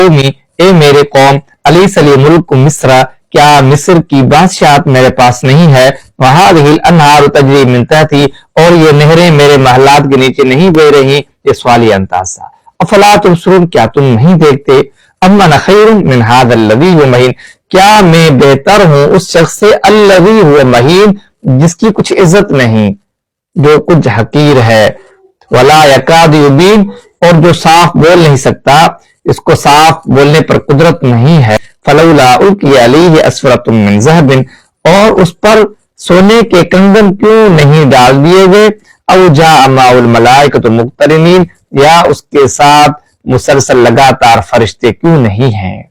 قومی اے میرے قوم الیس لی ملک مصر کیا مصر کی بادشاہت میرے پاس نہیں ہے وہذہ الانہار تجری من تحتی اور یہ نہریں میرے محلات کے نیچے نہیں بہ رہی یہ سوالیہ انداز تھا افلا تبصرون کیا تم نہیں دیکھتے امن خیر من ھذا الذی هو مہین کیا میں بہتر ہوں اس شخص سے الذی هو مہین جس کی کچھ عزت نہیں جو کچھ حقیر ہے ولا یکاد یبین اور جو صاف بول نہیں سکتا اس کو صاف بولنے پر قدرت نہیں ہے فلولا القی علیہ اسورۃ من ذہب اور اس پر سونے کے کنگن کیوں نہیں ڈال دیے گئے او جاء معه الملائکۃ مقترنین یا اس کے ساتھ مسلسل لگاتار فرشتے کیوں نہیں ہیں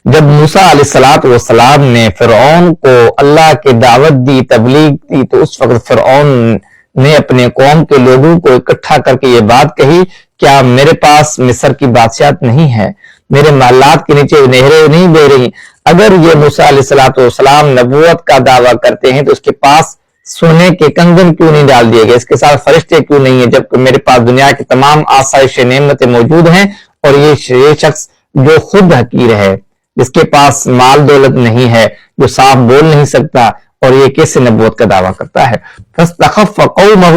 جب موسیٰ علیہ السلام نے فرعون کو اللہ کی دعوت دی تبلیغ دی تو اس وقت فرعون نے اپنے قوم کے لوگوں کو اکٹھا کر کے یہ بات کہی کیا میرے پاس مصر کی بادشاہت نہیں ہے میرے محلات کے نیچے نہریں نہیں بہ رہی اگر یہ موسیٰ علیہ السلام نبوت کا دعویٰ کرتے ہیں تو اس کے پاس سونے کے کنگن کیوں نہیں ڈال دیے گئے اس کے ساتھ فرشتے کیوں نہیں ہیں جبکہ میرے پاس دنیا کی تمام آسائش نعمتیں موجود ہیں اور یہ شخص جو خود حقیر ہے جس کے پاس مال دولت نہیں ہے جو صاف بول نہیں سکتا اور یہ کیسے نبوت کا دعویٰ کرتا ہے فاستخف قومہ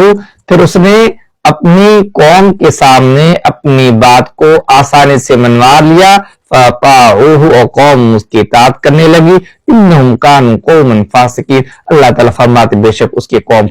پھر اس نے اپنی قوم کے سامنے اپنی بات کو آسانی سے منوا لیا فاطاعوہ اور قوم اس کی اطاعت کرنے لگی انہم کانوا قوما فاسقین اللہ تعالیٰ فرماتے بے شک اس کی قوم